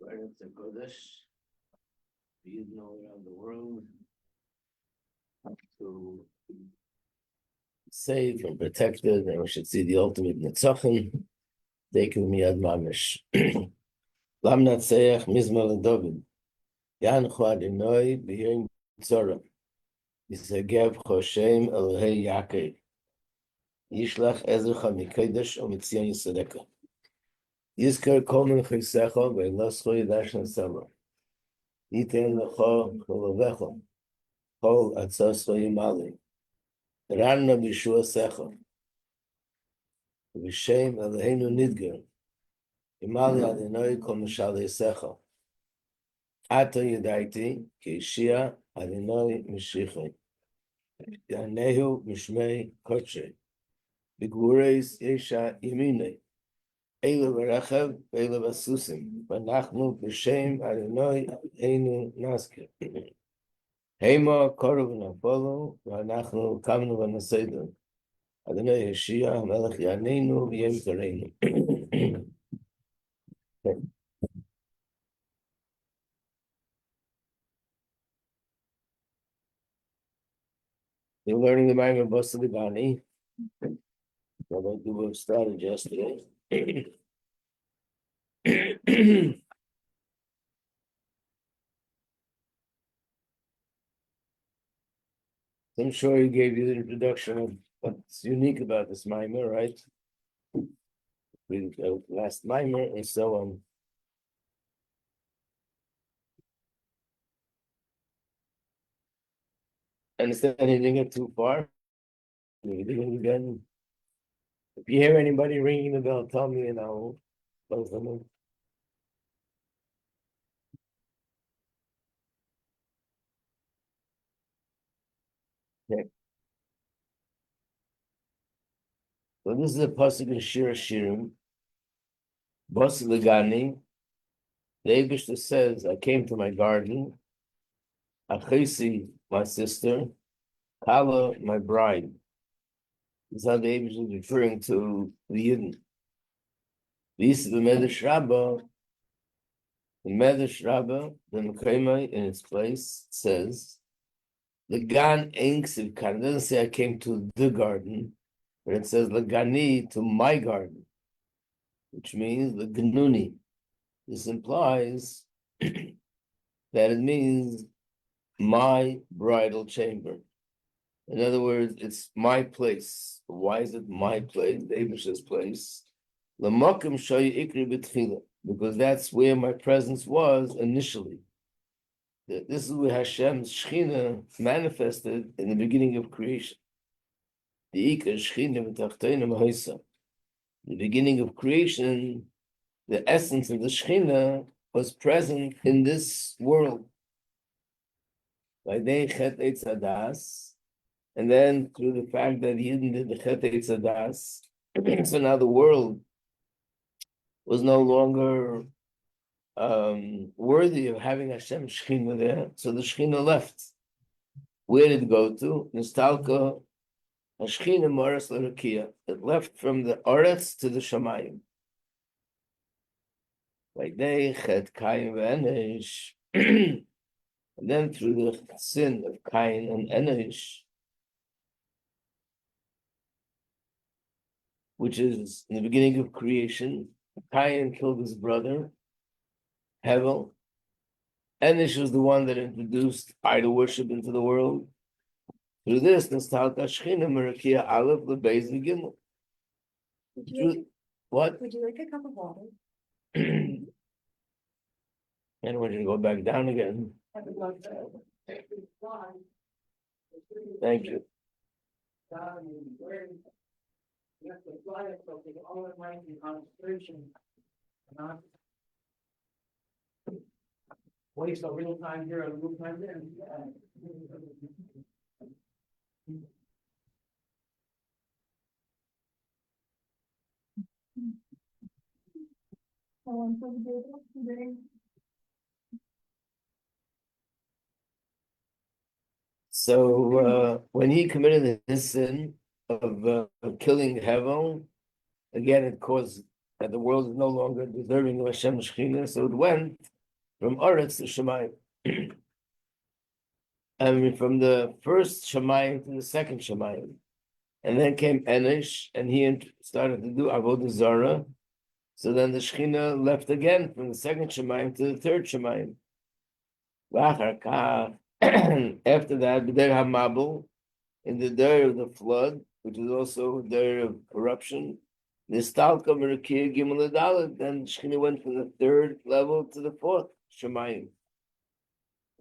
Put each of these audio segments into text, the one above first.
It's a Kodesh, you know, around the world to save and protect it, and we should see the ultimate Netzachim, taken miyad mamish. Lam Natseach Mizmal David, Yanchu Adonai b'yom tzara, Yisagev Choshem Elohei Yaakov, Yishlach Ezrecha Mikodesh U'Mitzion Yisadeka, Yizker Kol Min Chisecha Ve'Lascho Yidash Nasama, Yiten Lecha Cholavecha, Kol Atzascho Yimali, Ranna B'Shua Secha, V'Shem Eloheinu Nidger, Yimali Adonai Kol Mishal Yisecha, Ata Yedaiti Keishia Adonai Mishichai, Yanehu Mishmei Koche, B'Gures Yesha Yemine, Eile V'Rechev, Eile V'Susim, V'Nachnu B'Shem Adonai Einu Nasker. Hema Korov Nafolo, V'Nachnu Kamnu V'Nasedu, Adonai Yeshia Melech Yaneinu V'Yem Kareinu. You're learning the Maimer of Basi Legani. We started yesterday. I'm sure he gave you the introduction of what's unique about this Maimer, right? We last Maimer and so on. Understand he didn't get too far? We did it again. If you hear anybody ringing the bell, tell me and I'll close them in. Okay. So this is a pasuk in Shir Shirim. Basi Legani. The Eibishter says, I came to my garden. Achisi, my sister. Kala, my bride. This is how the Eibishter is referring to the Yidden. This is the Medrash Rabbah. The Medrash Rabbah, the Mekayimai in its place, says, the Gan Enksiv Kan. It doesn't say I came to the garden, but it says Legani, to my garden, which means the Gnuni. This implies that it means my bridal chamber. In other words, it's my place. Why is it my place? The Eibishter's place. L'makom shoyi ikri b'tchila, because that's where my presence was initially. This is where Hashem's Shechina manifested in the beginning of creation. The ikar Shechina v'tachteinu mahoisa. The beginning of creation, the essence of the Shechina was present in this world. By day Chet Eitz Hadas, and then through the fact that he did the Chet Eitz Hadas, so now the world was no longer worthy of having Hashem Shechina there, so the Shechina left. Where did it go to? Nistalka Shechina Moras L'Rakia. It left from the Oretz to the Shamayim. Like they Chet Kain v'Enesh, and then through the sin of Kain and Enesh, which is in the beginning of creation, Kain killed his brother, Hevel. Enesh was the one that introduced idol worship into the world. Through this, Nistalka Shechina Merakia Aleph Lebeis Gimel. What? Would you like a cup of water? And I want you to go back down again. I would love to. Thank you. Waste a real time here and real time there. So when he committed his sin of killing Hevel, again it caused that the world is no longer deserving of Hashem's Shechina, so it went from Oretz to Shemayim. I mean, from the first Shemayim to the second Shemayim. And then came Enish, and he started to do Avodah Zarah. So then the Shekhinah left again from the second Shemayim to the third Shemayim. After that, B'der HaMabul, in the day of the flood, which is also a day of corruption, Nistalka Merakir Gimel Adalet, then Shekhinah went from the third level to the fourth Shemayim.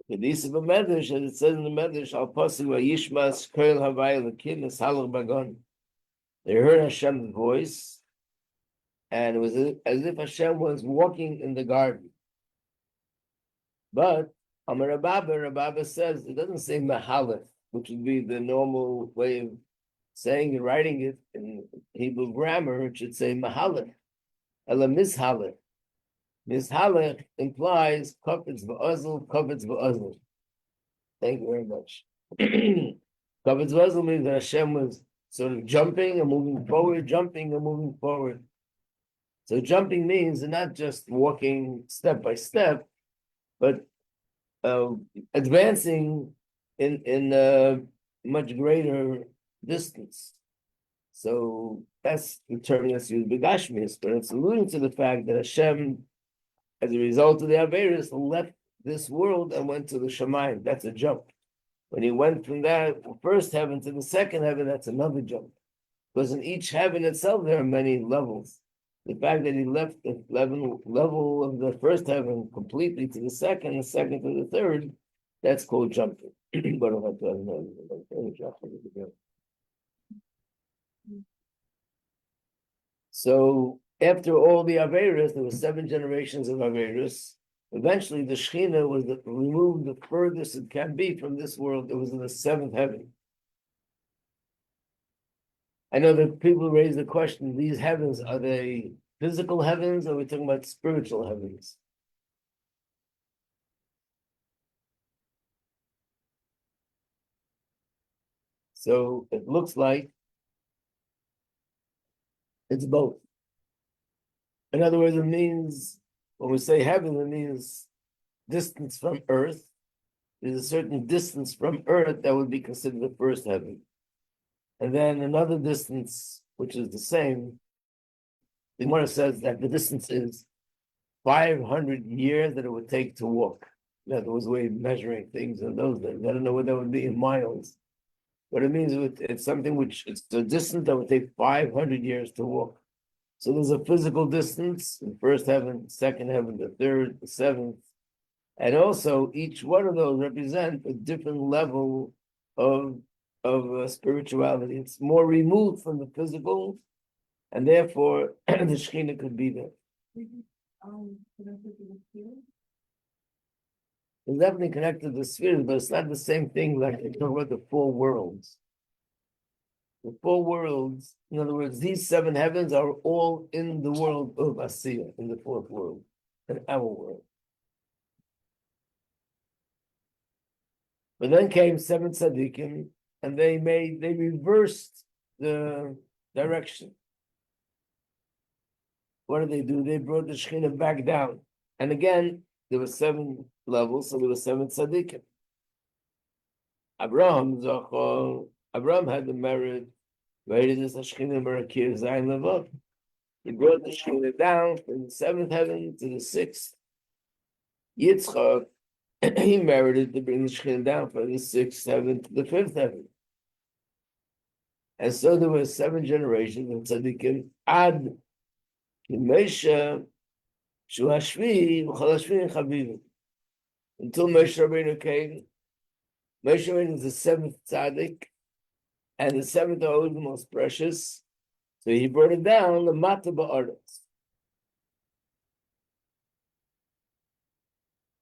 The Nisa B'Medrash, as it says in the Medrash, Al Pasuk Vayishmas Koil Havai Lakin Nesalach Bagon. They heard Hashem's voice, and it was as if Hashem was walking in the garden. But Amar Rababa says, it doesn't say Mahaleth, which would be the normal way of saying and writing it in Hebrew grammar. It should say Mahaleth. Ela Mishaleth. Mishalech implies Kofetz V'Ozel. Thank you very much. Kofetz V'Ozel means that Hashem was sort of jumping and moving forward, jumping and moving forward. So jumping means not just walking step by step, but advancing in a much greater distance. So that's the term that's used B'Gashmius, but it's alluding to the fact that Hashem, as a result of the Averis, left this world and went to the Shemayim. That's a jump. When he went from that first heaven to the second heaven, that's another jump. Because in each heaven itself, there are many levels. The fact that he left the level of the first heaven completely to the second to the third, that's called jumping. So after all the Averis, there were 7 generations of Averis. Eventually, the Shekhinah was removed the furthest it can be from this world. It was in the 7th heaven. I know that people raise the question, these heavens, are they physical heavens, or are we talking about spiritual heavens? So it looks like it's both. In other words, it means, when we say heaven, it means distance from earth. There's a certain distance from earth that would be considered the first heaven. And then another distance, which is the same, the Gemara says that the distance is 500 years that it would take to walk. That was a way of measuring things in those days. I don't know what that would be in miles. But it means it's something which, it's a distance that would take 500 years to walk. So there's a physical distance, the first heaven, second heaven, the third, the seventh. And also, each one of those represent a different level of spirituality. It's more removed from the physical, and therefore the Shekhinah could be there. It's definitely connected to the spheres, but it's not the same thing like they talk about the 4 worlds. The 4 worlds, in other words, these 7 heavens are all in the world of Asiya, in the 4th world, in our world. But then came 7 tzaddikim, and they reversed the direction. What did they do? They brought the Shekhinah back down. And again, there were 7 levels, so there were 7 tzaddikim. Abraham had the merit, he brought the Shekhinah down from the 7th heaven to the 6th. Yitzchak, he merited to bring the Shekhinah down from the 6th heaven to the 5th heaven. And so there were 7 generations of tzaddikim, Ad Moshe, Shu Hashvi, V'chol Hashvi Chavivim. Until Moshe Rabbeinu came. Moshe Rabbeinu is the 7th tzaddik, and the 7th are always the most precious. So he brought it down, the Mata Ba'aretz.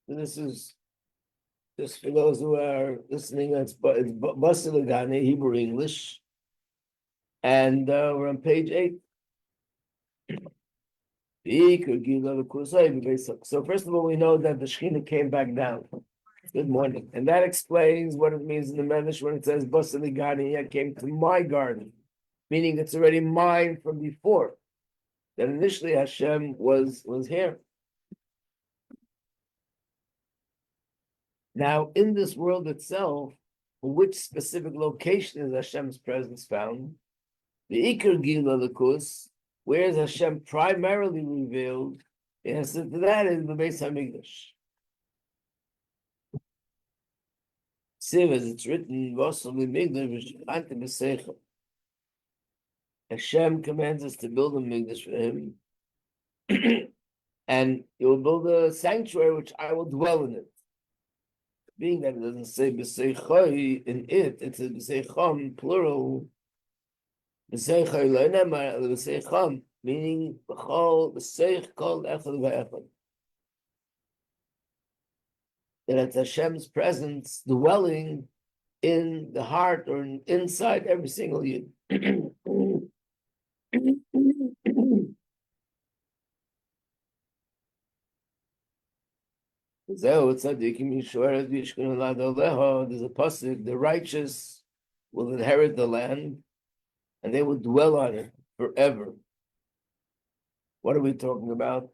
This is just for those who are listening, it's Basi Legani, Hebrew English. And we're on page 8. So first of all, we know that the Shekhinah came back down. Good morning. And that explains what it means in the Medrash when it says, Basi Legani, I came to my garden. Meaning it's already mine from before. That initially Hashem was here. Now, in this world itself, which specific location is Hashem's presence found? The Iker Gila Lakus, where is Hashem primarily revealed? The answer to that is the Beis Hamikdash. Siv, as it's written, Hashem commands us to build a Mikdash for him, and he will build a sanctuary which I will dwell in it. Being that it doesn't say b'seichai in it, it says b'seicham, plural. B'seichai lo nemar, b'seicham, meaning b'chol, b'seich kol echad v'echad. That it's Hashem's presence dwelling in the heart or inside every single yid. There's a pasuk, the righteous will inherit the land and they will dwell on it forever. What are we talking about?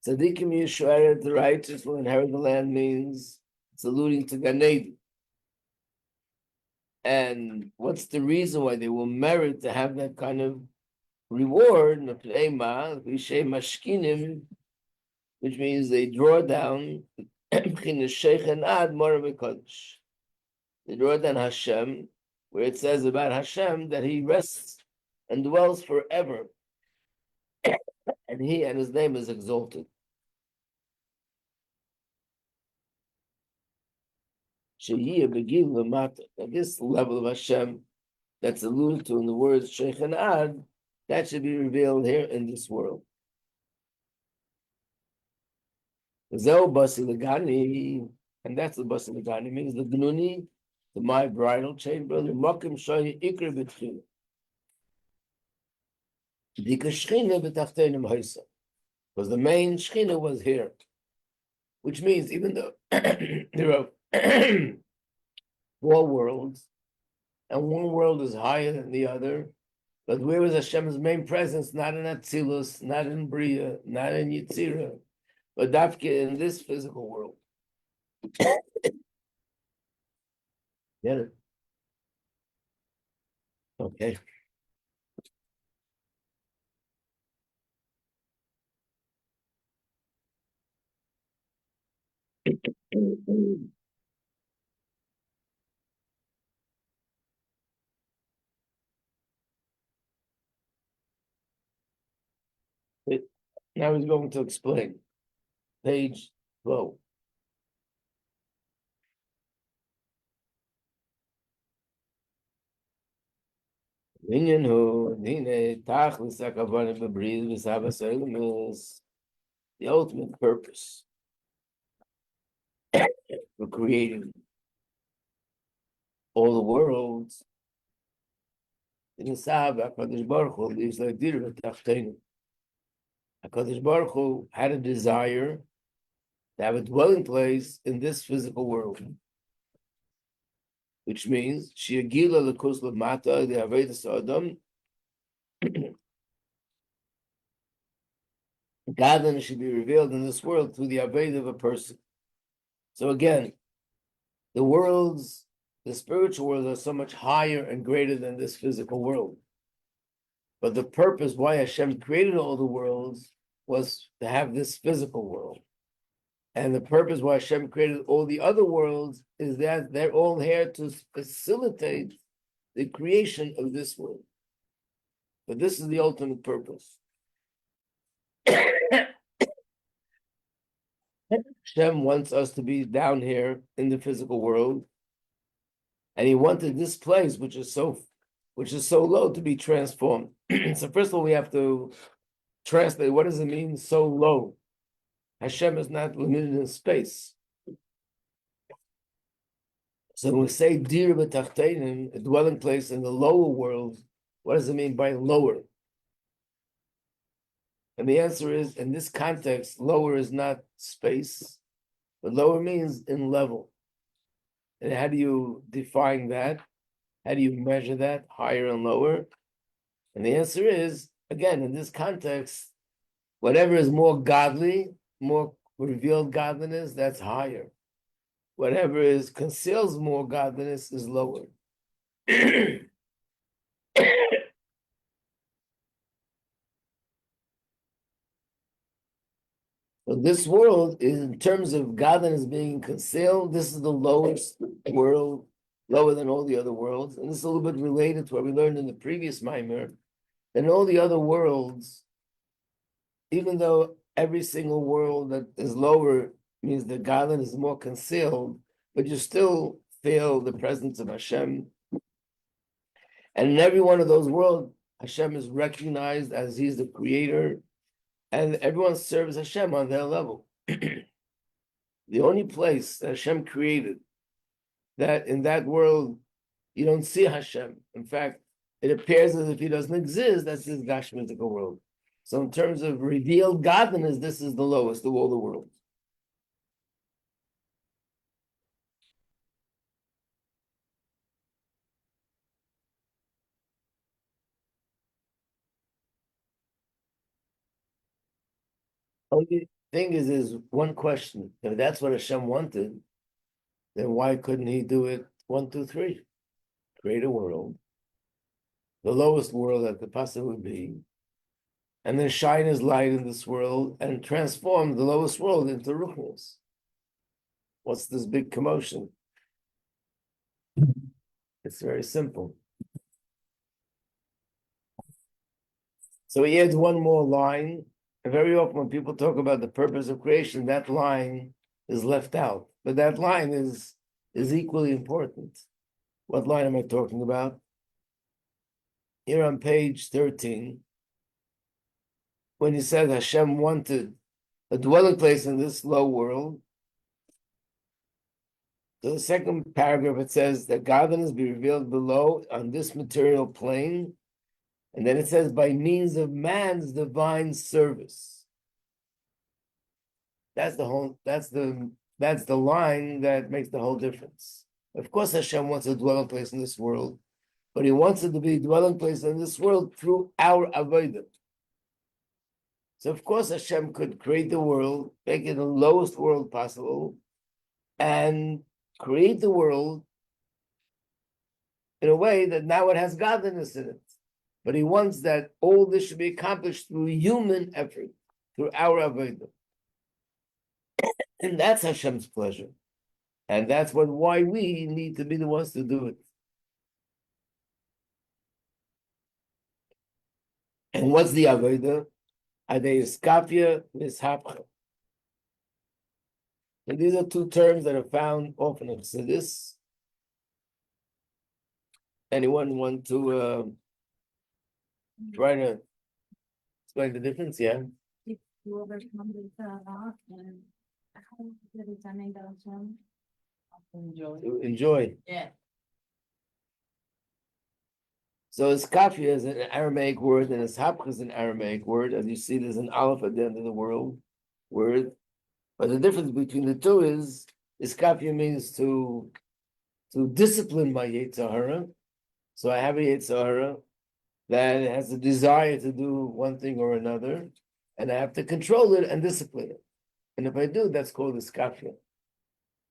Tzadikim Yishueret, the righteous will inherit the land, means it's alluding to Gan Eden. And what's the reason why they will merit to have that kind of reward? Which means they draw down they draw down Hashem, where it says about Hashem that he rests and dwells forever, and he and his name is exalted. This level of Hashem that's alluded to in the words Sheikh and Ad, that should be revealed here in this world. Basi Legani, and that's the Basi Legani, means the Gnuni, the my bridal chamber, the Mokim Shoyi Ikr B'Tchila. Because the main Shechina was here, which means even though there are 4 worlds, and one world is higher than the other, but where was Hashem's main presence? Not in Atzilus, not in Bria, not in Yitzira, but Dafke in this physical world. Get it? Okay. Now he's going to explain. Page 12. The ultimate purpose for creating all the worlds. HaKadosh Baruch Hu had a desire to have a dwelling place in this physical world, which means Shiagila Lakus Lamata, the Avedis Adam, godliness should be revealed in this world through the Aved of a person. So again, the worlds, the spiritual worlds are so much higher and greater than this physical world. But the purpose why Hashem created all the worlds was to have this physical world. And the purpose why Hashem created all the other worlds is that they're all here to facilitate the creation of this world. But this is the ultimate purpose. Hashem wants us to be down here in the physical world, and he wanted this place, which is so low, to be transformed. So first of all, we have to translate, what does it mean, so low? Hashem is not limited in space. So when we say dir b'tachtenim, a dwelling place in the lower world, what does it mean by lower? And the answer is, in this context, lower is not space, but lower means in level. And how do you define that? How do you measure that, higher and lower? And the answer is, again, in this context, whatever is more godly, more revealed godliness, that's higher. whatever is conceals more godliness is lower. So this world, in terms of godliness being concealed, this is the lowest world, lower than all the other worlds. And this is a little bit related to what we learned in the previous mimer. In all the other worlds, even though every single world that is lower means that godliness is more concealed, but you still feel the presence of Hashem. And in every one of those worlds, Hashem is recognized as He's the creator, and everyone serves Hashem on their level. The only place that Hashem created that in that world you don't see Hashem. In fact, it appears as if He doesn't exist. That's His Gashmitic world. So in terms of revealed godliness, this is the lowest of all the worlds. Only thing is one question. If that's what Hashem wanted, then why couldn't He do it 1, 2, 3? Create a world, the lowest world that could possibly be, and then shine His light in this world and transform the lowest world into ruchnius. What's this big commotion? It's very simple. So he adds one more line. And very often when people talk about the purpose of creation, that line is left out. But that line is equally important. What line am I talking about? Here on page 13, when he said Hashem wanted a dwelling place in this low world, so the second paragraph, it says that godliness be revealed below on this material plane. And then it says, by means of man's divine service. That's the line that makes the whole difference. Of course, Hashem wants a dwelling place in this world, but He wants it to be a dwelling place in this world through our avodah. So of course, Hashem could create the world, make it the lowest world possible, and create the world in a way that now it has godliness in it. But He wants that all this should be accomplished through human effort, through our avodah. And that's Hashem's pleasure. And that's why we need to be the ones to do it. And what's the avodah? Adeiskafia mishapcha. And these are two terms that are found often in Chassidus. Anyone want to try to explain the difference? Yeah. If you overcome the Torah and how did it make Hashem? Enjoy. To enjoy. Yeah. So iskafia is an Aramaic word, and ishapcha is an Aramaic word. As you see, there's an aleph at the end of the word. But the difference between the two is iskafia means to discipline my Yetzer Hara. So I have a Yetzer Hara that has a desire to do one thing or another, and I have to control it and discipline it. And if I do, that's called iskafia.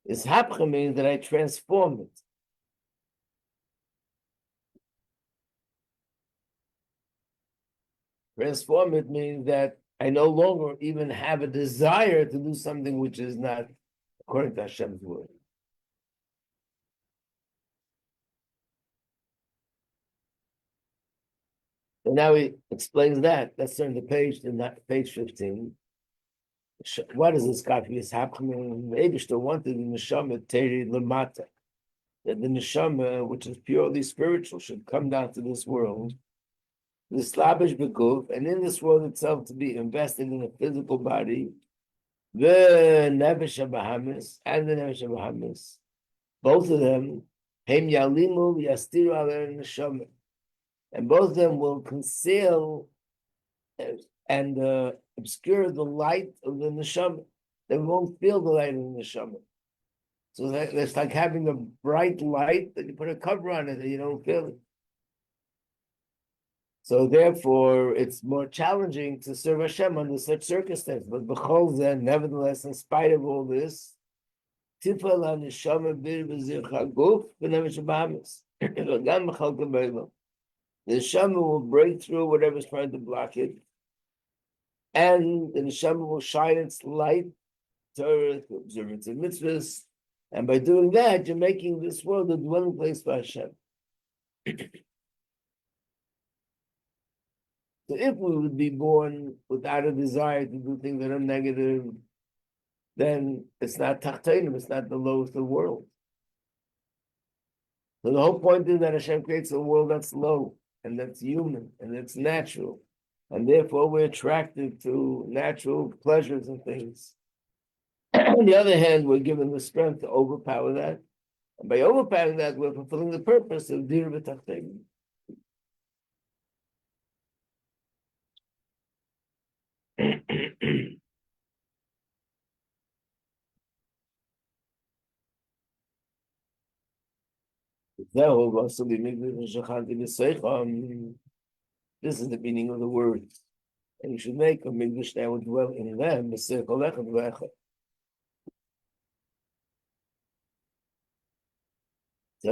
Ishapcha means that I transform it. Transform it means that I no longer even have a desire to do something which is not according to Hashem's word. So now he explains that. Let's turn the page to page 15. What is this kafir is happening? Maybe still wanted the neshama teri lamata, that the neshama, which is purely spiritual, should come down to this world, the slavish beguf, and in this world itself to be invested in a physical body, the nefesh habahamis and the nefesh habahamis, both of them, hem yalimu yastiru aler neshama, and both of them will conceal and obscure the light of the neshama. They won't feel the light of the neshama. So it's like having a bright light that you put a cover on it and you don't feel it. So therefore, it's more challenging to serve Hashem under such circumstances. But b'chol zeh, nevertheless, in spite of all this, tifal haneshama bir b'zir chaguf v'nefesh b'hamis. V'gam b'chalka b'olam. The neshama will break through whatever's trying to block it, and the neshama will shine its light, Torah, to observance of mitzvahs, and by doing that, you're making this world a dwelling place for Hashem. So if we would be born without a desire to do things that are negative, then it's not tachtenim, it's not the lowest of the world. So the whole point is that Hashem creates a world that's low, and that's human, and that's natural. And therefore we're attracted to natural pleasures and things. On the other hand, we're given the strength to overpower that. And by overpowering that, we're fulfilling the purpose of dir v'tachtenim. This is the meaning of the words. And you should make a mikdash that would dwell in them. So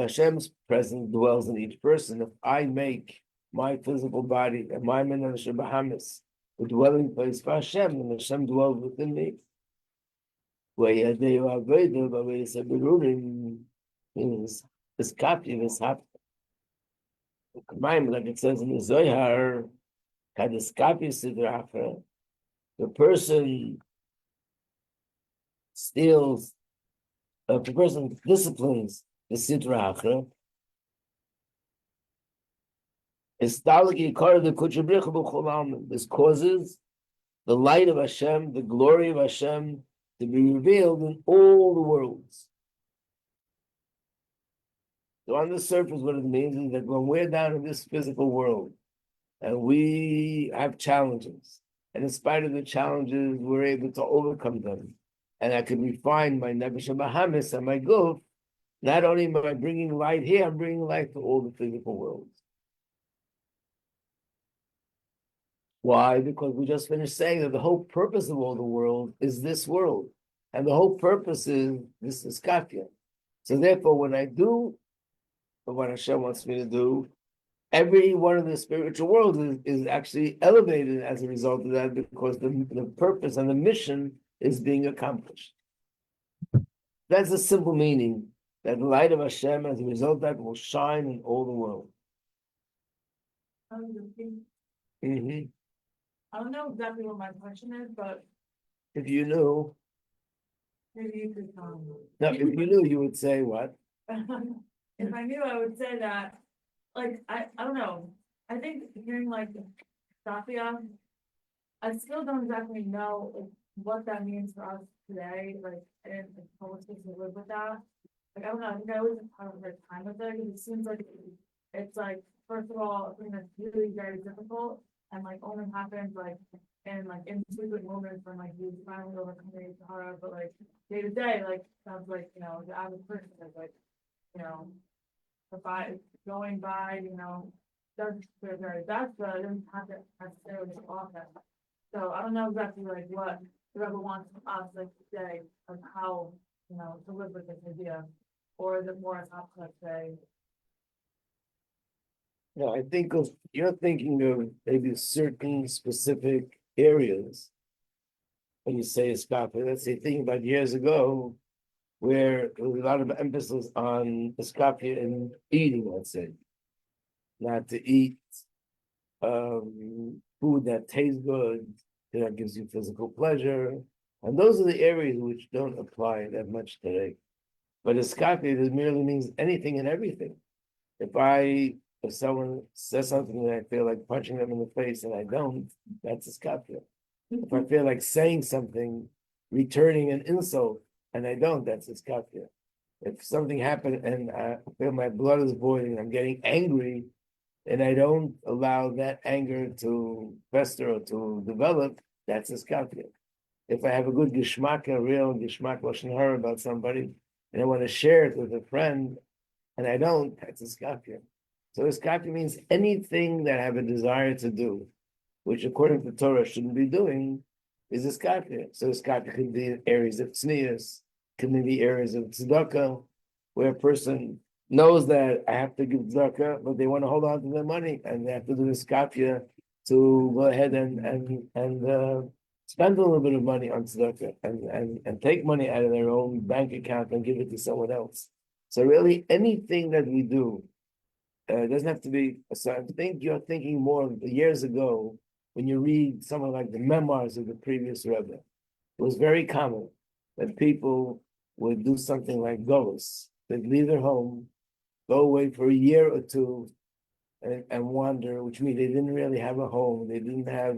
Hashem's presence dwells in each person. If I make my physical body and my menash Bahamas the dwelling place for Hashem, and Hashem dwells within me. Means this copy, this hap. Like it says in the Zohar, the person steals, the person disciplines the Sidra Achra, this causes the light of Hashem, the glory of Hashem, to be revealed in all the worlds. So on the surface, what it means is that when we're down in this physical world and we have challenges, and in spite of the challenges, we're able to overcome them, and I can refine my Nefesh Bahamis and my Guf, not only am I bringing light here, I'm bringing light to all the physical worlds. Why? Because we just finished saying that the whole purpose of all the world is this world. And the whole purpose is this is Kafya. So therefore, when I do what Hashem wants me to do, every one of the spiritual worlds is actually elevated as a result of that, because the purpose and the mission is being accomplished. That's the simple meaning, that the light of Hashem, as a result of that, will shine in all the world. Mm-hmm. I don't know exactly what my question is, but If you knew, maybe you could tell me. no, if you knew, you would say what? If I knew, I would say that, like, I don't know, I think hearing like Safia, I still don't exactly know like, what that means for us today, like, and how we're supposed to live with that. Like, I don't know, I think I always have part of her time with it, because it seems like it's like, first of all, a thing that's really very difficult, and like only happens like in infrequent moments when like you finally overcome the Sahara, but like day to day, like sounds like, you know, the average person is like, you know, going by, you know, does feel very best, but it doesn't have to necessarily so often. So I don't know exactly like what the Rebbe wants from us like today, of how, you know, to live with this idea, or is it more as abstract say? No, I think you're thinking of maybe certain specific areas when you say escape. Let's say, thinking about years ago, where there was a lot of emphasis on escape in eating, let's say, not to eat food that tastes good, that gives you physical pleasure. And those are the areas which don't apply that much today. But escape merely means anything and everything. If someone says something that I feel like punching them in the face and I don't, that's escape. If I feel like saying something, returning an insult, and I don't, that's escape. If something happened and I feel my blood is boiling, I'm getting angry, and I don't allow that anger to fester or to develop, that's escape. If I have a good geshmak, a real geshmak lashon hara about somebody, and I want to share it with a friend, and I don't, that's escape. So escape means anything that I have a desire to do, which according to Torah shouldn't be doing, is escape. So escape could be in areas of tznius, community areas of tzedakah, where a person knows that I have to give tzedakah, but they want to hold on to their money, and they have to do this kafia to go ahead and spend a little bit of money on tzedakah and take money out of their own bank account and give it to someone else. So really, anything that we do, it doesn't have to be. So I think you're thinking more of years ago when you read something like the memoirs of the previous Rebbe. It was very common that people would do something like Golos. They'd leave their home, go away for a year or two, and wander, which means they didn't really have a home. They didn't have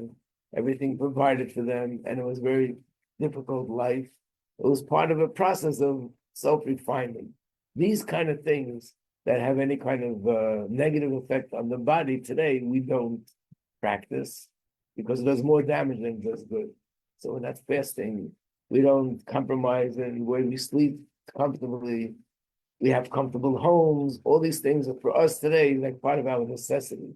everything provided for them, and it was very difficult life. It was part of a process of self-refinement. These kind of things that have any kind of negative effect on the body today, we don't practice because it does more damage than it does good. So when that's fasting, we don't compromise in the way we sleep comfortably. We have comfortable homes. All these things are for us today like part of our necessities.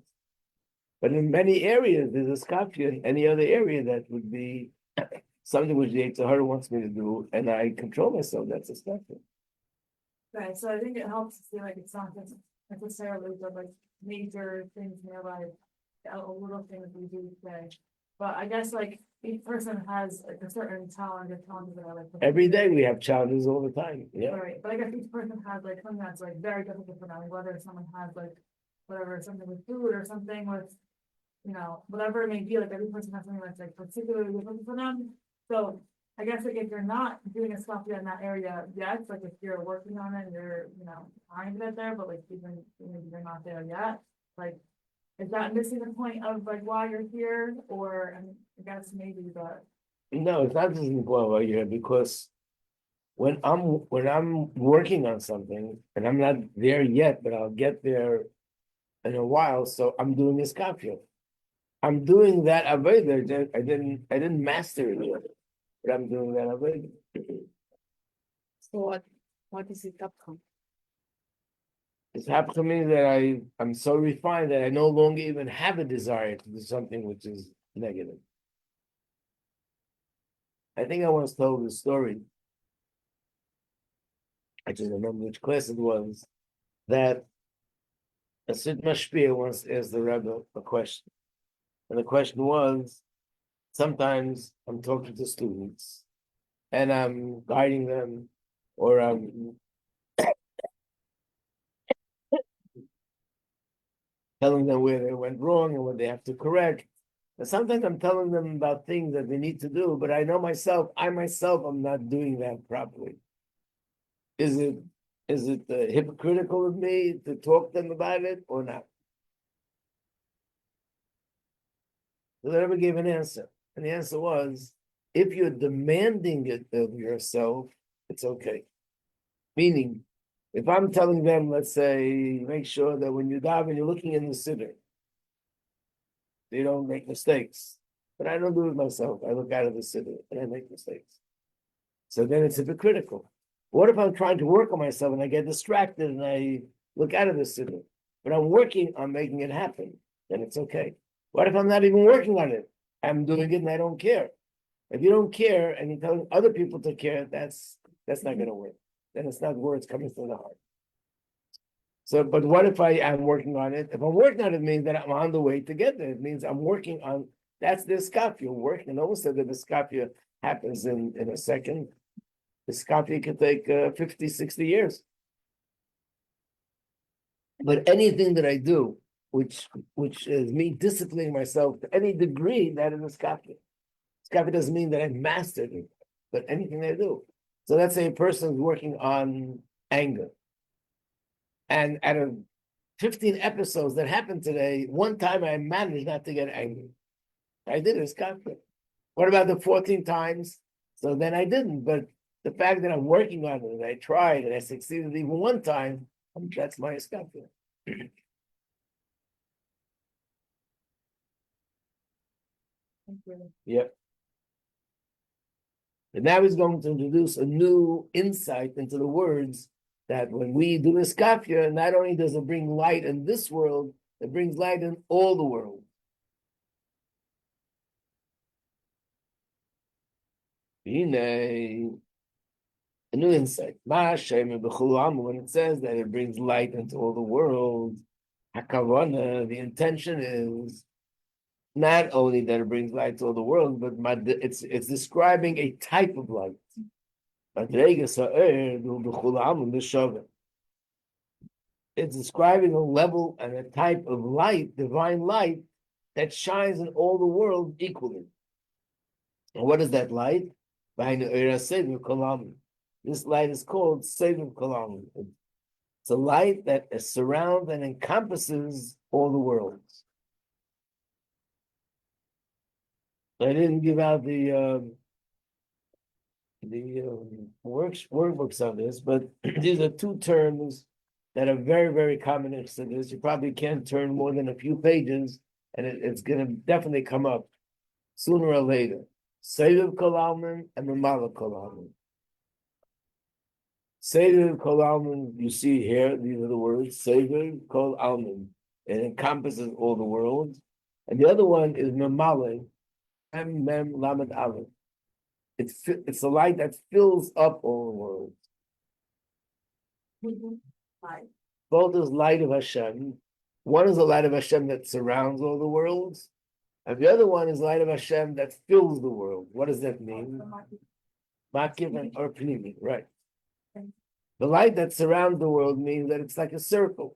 But in many areas, there's a skafia in any other area that would be something which the Yetzer Hara wants me to do, and I control myself. That's a skafia. Right, so I think it helps to see like it's not just necessarily the like major things in your life, a little things we do today. But I guess like each person has like a certain talent or challenges that are like. Every day we have challenges all the time. Yeah. Right, but I guess each person has like something that's like very difficult for them, like whether someone has like whatever, something with food or something with, you know, whatever it may be, like every person has something that's like particularly difficult for them. So I guess like if you're not doing a selfie in that area yet, like if you're working on it and you're, you know, trying to get there, but like even maybe you're not there yet, like is that missing the point of like why you're here? Or I guess maybe, but No, it's not just in why you're here, because when I'm working on something and I'm not there yet, but I'll get there in a while. So I'm doing this kafir. I'm doing that avodah. I didn't master it yet, but I'm doing that avodah. So what is it outcome? It's happened to me that I'm so refined that I no longer even have a desire to do something which is negative. I think I once told this story. I just remember which class it was, that a Sid Mashpia once asked the Rebbe a question. And the question was, sometimes I'm talking to students and I'm guiding them, or I'm telling them where they went wrong and what they have to correct. And sometimes I'm telling them about things that they need to do, but I know myself, I'm not doing that properly. Is it hypocritical of me to talk to them about it or not? So they never gave an answer. And the answer was, if you're demanding it of yourself, it's okay. Meaning, if I'm telling them, let's say, make sure that when you daven, you're looking in the siddur, they don't make mistakes. But I don't do it myself. I look out of the siddur and I make mistakes. So then it's hypocritical. What if I'm trying to work on myself and I get distracted and I look out of the siddur, but I'm working on making it happen? Then it's okay. What if I'm not even working on it? I'm doing it and I don't care. If you don't care and you're telling other people to care, that's not going to work. Then it's not words coming from the heart. So, but what if I am working on it? If I'm working on it, it means that I'm on the way to get there. It means I'm working on, that's the skafia, working. And almost said that the skafia happens in a second. The skafia can take 50, 60 years. But anything that I do, which is me disciplining myself to any degree, that is a skafia. Skafia doesn't mean that I've mastered it, but anything I do. So let's say a person is working on anger. And out of 15 episodes that happened today, one time I managed not to get angry. I did it, it's conflict. What about the 14 times? So then I didn't. But the fact that I'm working on it, and I tried, and I succeeded even one time, that's my escape. Yep. And now he's going to introduce a new insight into the words that when we do iskafia, not only does it bring light in this world, it brings light in all the world. A new insight. When it says that it brings light into all the world, the intention is not only that it brings light to all the world, but it's describing a type of light. It's describing a level and a type of light, divine light, that shines in all the world equally. And what is that light? This light is called Seviv Kolam. It's a light that surrounds and encompasses all the worlds. I didn't give out the workbooks on this, but these are two terms that are very, very common in this. You probably can't turn more than a few pages, and it's going to definitely come up sooner or later. Seviv Kol Almin and Mamala Kol Almin. Seviv Kol Almin, you see here, these are the words, Seviv Kol Almin. It encompasses all the world. And the other one is Mamala, Mem Lamed Aleph. It's a light that fills up all the world. Both is light of Hashem. One is the light of Hashem that surrounds all the worlds, and the other one is light of Hashem that fills the world. What does that mean? Makiv and Pnimi, right? The light that surrounds the world means that it's like a circle,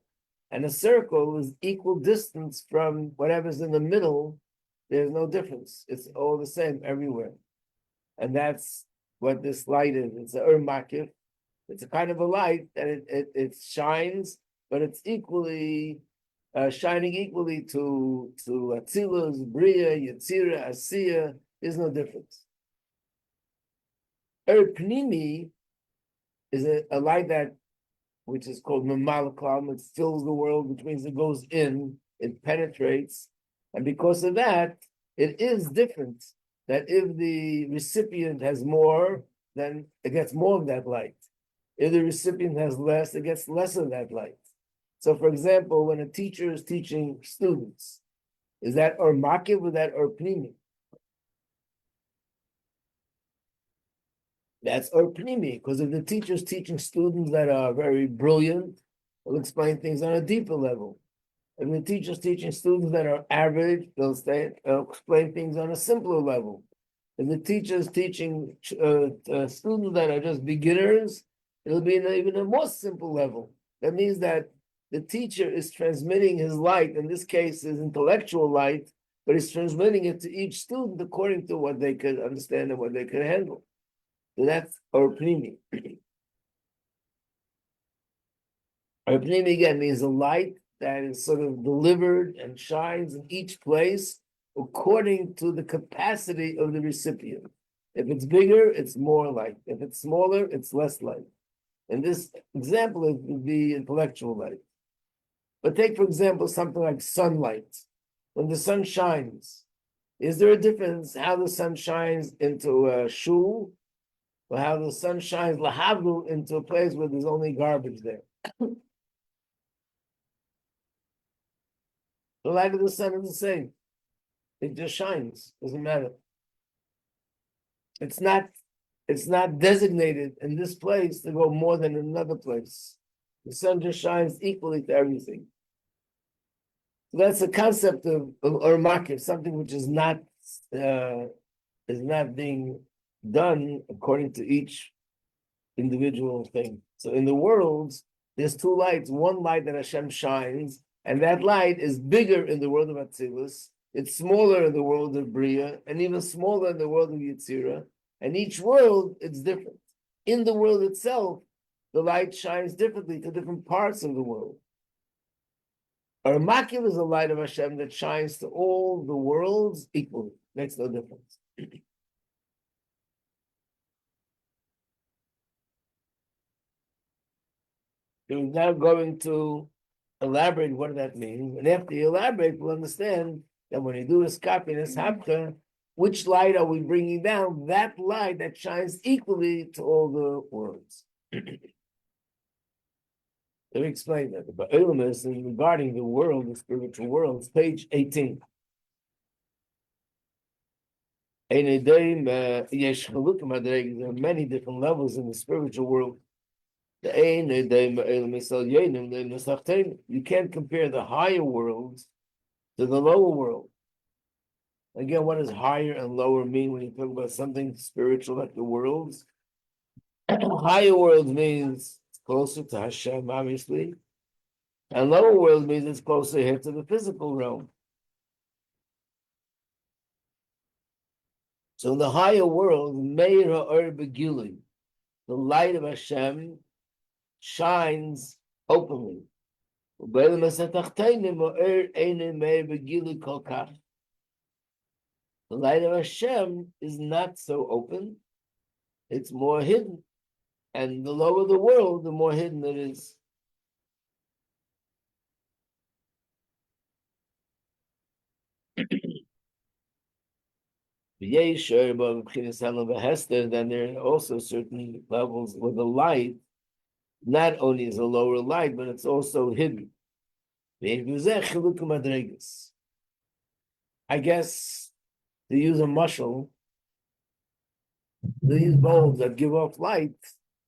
and a circle is equal distance from whatever's in the middle. There's no difference. It's all the same everywhere. And that's what this light is. It's a Makiv. It's a kind of a light that it shines, but it's equally shining equally to Atzilus, Bria, Yetzira, Asiya. There's no difference. Pnimi is a light that, which is called Mamal Kalam. It fills the world, which means it goes in, it penetrates, and because of that, it is different. That if the recipient has more, then it gets more of that light. If the recipient has less, it gets less of that light. So, for example, when a teacher is teaching students, is that or makiv or that or pnimi? That's or pnimi, because if the teacher is teaching students that are very brilliant, they'll explain things on a deeper level. If the teacher is teaching students that are average, they'll explain things on a simpler level. If the teacher is teaching students that are just beginners, it'll be even a more simple level. That means that the teacher is transmitting his light, in this case, his intellectual light, but he's transmitting it to each student according to what they could understand and what they could handle. So that's Pnimi. Pnimi again means a light that is sort of delivered and shines in each place according to the capacity of the recipient. If it's bigger, it's more light. If it's smaller, it's less light. In this example, it would be intellectual light. But take, for example, something like sunlight. When the sun shines, is there a difference how the sun shines into a shul or how the sun shines lahavlu into a place where there's only garbage there? The light of the sun is the same. It just shines. Doesn't matter. It's not designated in this place to go more than in another place. The sun just shines equally to everything. So that's a concept of or market, something which is not being done according to each individual thing. So in the worlds, there's two lights. One light that Hashem shines, and that light is bigger in the world of Atzilus. It's smaller in the world of Bria, and even smaller in the world of Yetzira. And each world, it's different. In the world itself, the light shines differently to different parts of the world. Our Makiv is the light of Hashem that shines to all the worlds equally. Makes no difference. We're now going to elaborate what that means. And after you elaborate, we'll understand that when you do this copy and this hapka, which light are we bringing down? That light that shines equally to all the worlds. Let me explain that. But Illumis is regarding the world, the spiritual world, page 18. There are many different levels in the spiritual world. You can't compare the higher worlds to the lower world. Again, what does higher and lower mean when you talk about something spiritual like the worlds? Higher worlds means it's closer to Hashem, obviously, and lower worlds means it's closer here to the physical realm. So in the higher world, Meir Ha'or Begili, the light of Hashem shines openly. The light of Hashem is not so open, it's more hidden. And the lower the world, the more hidden it is. Then there are also certain levels where the light not only is a lower light, but it's also hidden. I guess to use a mushal, these bulbs that give off light,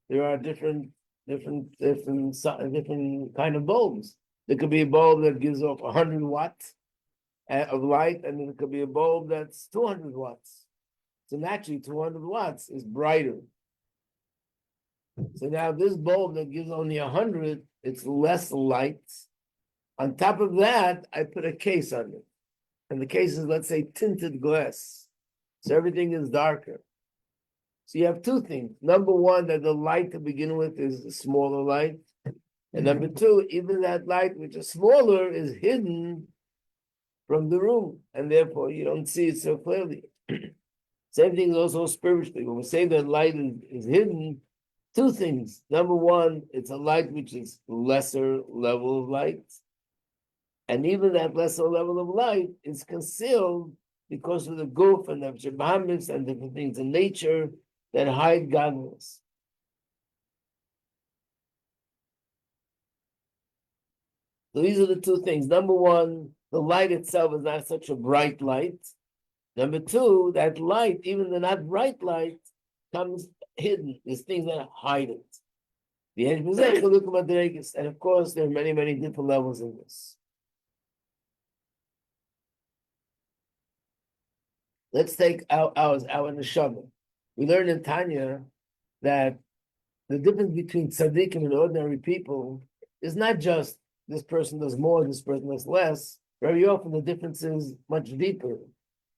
there are different kind of bulbs. There could be a bulb that gives off 100 watts of light, and then there could be a bulb that's 200 watts. So naturally, 200 watts is brighter. So now this bulb that gives only 100, it's less light. On top of that, I put a case on it. And the case is, let's say, tinted glass. So everything is darker. So you have two things. Number one, that the light to begin with is a smaller light. And number two, even that light, which is smaller, is hidden from the room. And therefore, you don't see it so clearly. Same thing is also spiritually. When we say that light is hidden, two things. Number one, it's a light which is lesser level of light. And even that lesser level of light is concealed because of the goof and the Bahamis and different things in nature that hide godliness. So these are the two things. Number one, the light itself is not such a bright light. Number two, that light, even the not bright light, comes hidden. There's things that hide it. And of course, there are many, many different levels in this. Let's take our neshama. We learned in Tanya that the difference between tzaddikim and ordinary people is not just this person does more, this person does less. Very often the difference is much deeper.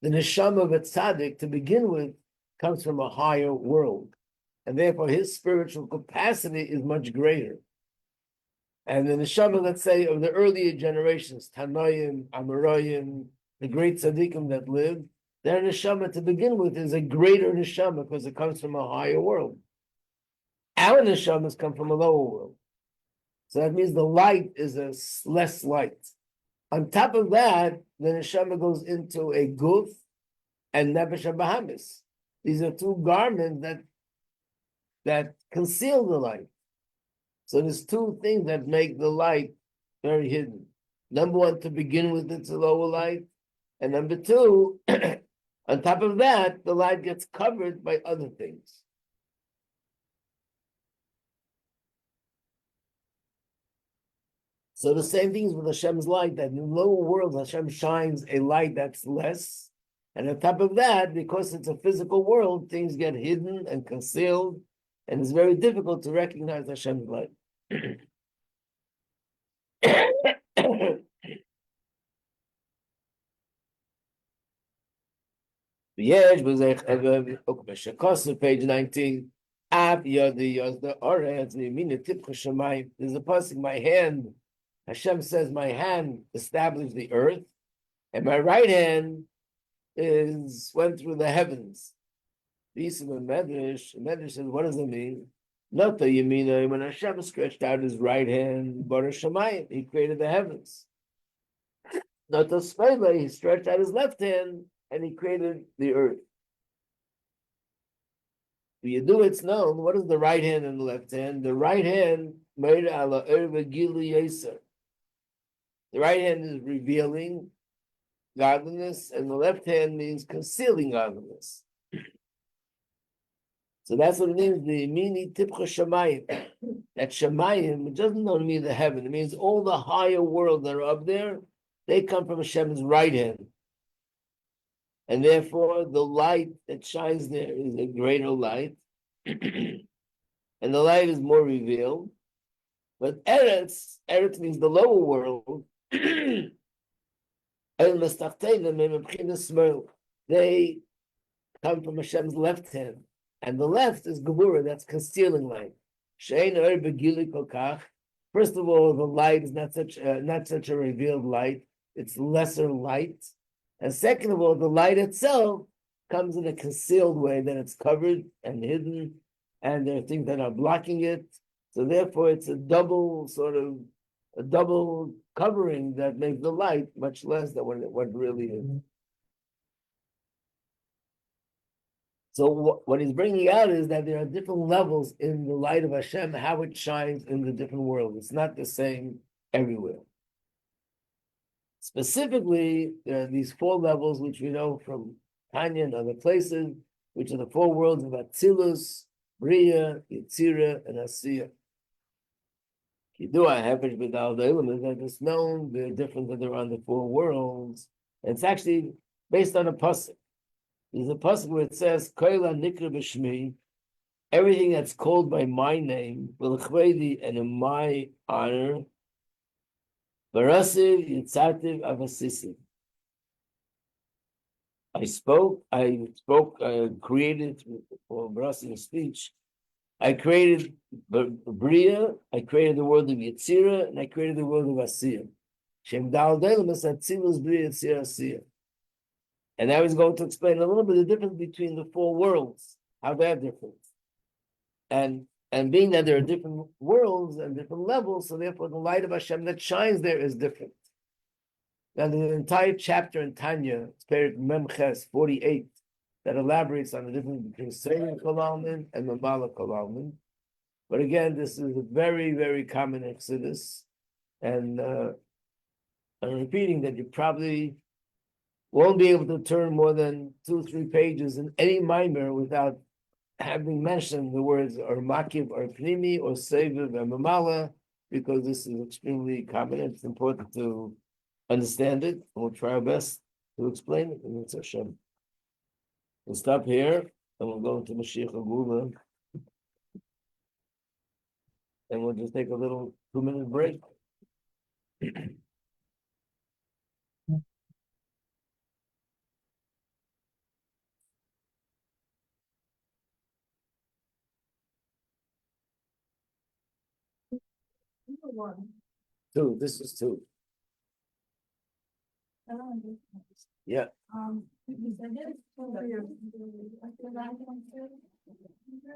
The neshama of a tzaddik, to begin with, comes from a higher world. And therefore his spiritual capacity is much greater. And the neshama, let's say, of the earlier generations, Tanoim, Amoraim, the great tzaddikim that lived, their neshama to begin with is a greater neshama because it comes from a higher world. Our neshamas come from a lower world. So that means the light is a less light. On top of that, the neshama goes into a guf and nefesh habahamis. These are two garments that conceal the light. So there's two things that make the light very hidden. Number one, to begin with, it's a lower light. And number two, on top of that, the light gets covered by other things. So the same thing is with Hashem's light, that in the lower world, Hashem shines a light that's less. And on top of that, because it's a physical world, things get hidden and concealed, and it's very difficult to recognize Hashem's light. Page 19. There's a passing, my hand, Hashem says, my hand established the earth, and my right hand went through the heavens. Medrash says, what does it mean? Not the Yemina, when Hashem stretched out his right hand, Baruch Shemayim, he created the heavens. Not the Svela, he stretched out his left hand, and he created the earth. You do, it's known. What is the right hand and the left hand? The right hand, the right hand is revealing. godliness, and the left hand means concealing godliness. So that's what it means, the mini tipcha shamayim. That shamayim, it doesn't only mean the heaven, it means all the higher worlds that are up there, they come from Hashem's right hand. And therefore, the light that shines there is a greater light. And the light is more revealed. But Eretz means the lower world. They come from Hashem's left hand. And the left is Gebura, that's concealing light. First of all, the light is not such a revealed light, it's lesser light. And second of all, the light itself comes in a concealed way, that it's covered and hidden, and there are things that are blocking it. So therefore, it's a double covering that makes the light much less than what it really is. So what he's bringing out is that there are different levels in the light of Hashem, how it shines in the different worlds. It's not the same everywhere. Specifically, there are these 4 levels, which we know from Tanya and other places, which are the 4 worlds of Atzilus, Bria, Yetzira, and Asiya. Kidua, Hefesh, B'dal, De'ilim, is that it's known the difference that there are on the 4 worlds. And it's actually based on a pasuk. There's a pasuk where it says, Koila Nikra B'Shmi, everything that's called by my name, V'lechvedi, and in my honor, Barasiv, Yitzartiv, Avasisim. I created, for Barasiv speech, I created Bria, I created the world of Yetzira, and I created the world of Asiya. Shem Dal Delim is Atzilus, Bria, Yetzira, Asiya. And I was going to explain a little bit the difference between the 4 worlds, how they're different. And being that there are different worlds and different levels, so therefore the light of Hashem that shines there is different. Now the entire chapter in Tanya, it's Perek Memches 48, that elaborates on the difference between Seirim Kol Almin and Mamala Kol Almin. But again, this is a very, very common exodus. And I'm repeating that you probably won't be able to turn more than 2-3 pages in any mimer without having mentioned the words or Makiv or Pnimi or Seviv and Mamala, because this is extremely common. It's important to understand it. We'll try our best to explain it. And it's Hashem. We'll stop here and we'll go into Mashiach Agula. And we'll just take a little 2-minute break. One. 2, this is 2. I don't understand. Yeah. I did it for you.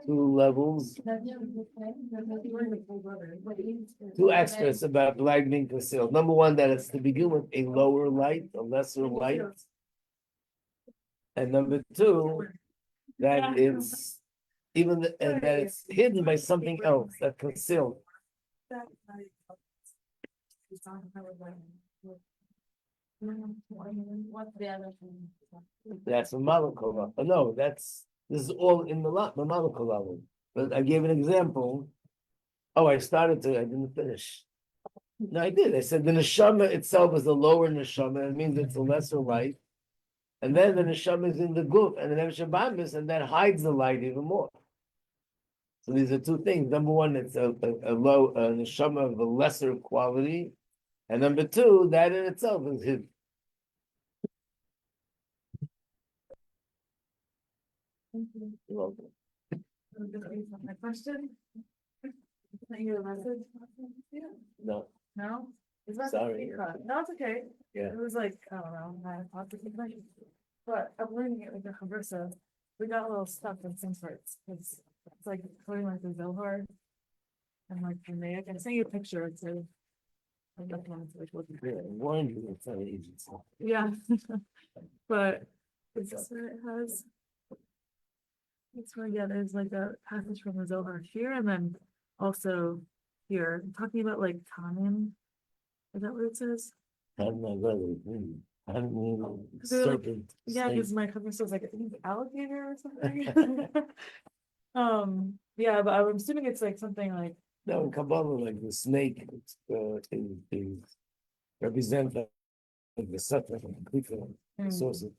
2 levels. 2 aspects about light being concealed. Number 1, that it's to begin with a lower light, a lesser light. And number 2, that it's that it's hidden by something else, that's concealed. What's the other thing? That's a malakova. No, this is all in the malakova. But I gave an example. Oh, I didn't finish. No, I did. I said the neshama itself is a lower neshama. It means it's a lesser light. And then the neshama is in the guf and the nefesh habahamis, and that hides the light even more. So these are 2 things. Number 1, it's a low neshama of a lesser quality. And number 2, that in itself is hidden. You're welcome. My question? Is that your message? No. No? Is that Sorry. No, it's okay. Yeah. It was like, I don't know, 9 o'clock or something. But I'm learning it with the Chaversa. We got a little stuck in some parts. It's like putting like the Zohar and like the Mayak. I sent you a picture. It's a Yeah, I warned you it's not easy stuff. yeah. But it's where it has. It's where, yeah, there's like a passage from the Zohar here, and then also here, talking about like Tanim. Is that what it says? Have my brother. I mean, They're like- serpent. Yeah, snake. because my cousin says like, I think it's alligator or something. Yeah, but I'm assuming it's like something like, No, in Kabbalah, like the snake, is represent like the Satan, the source of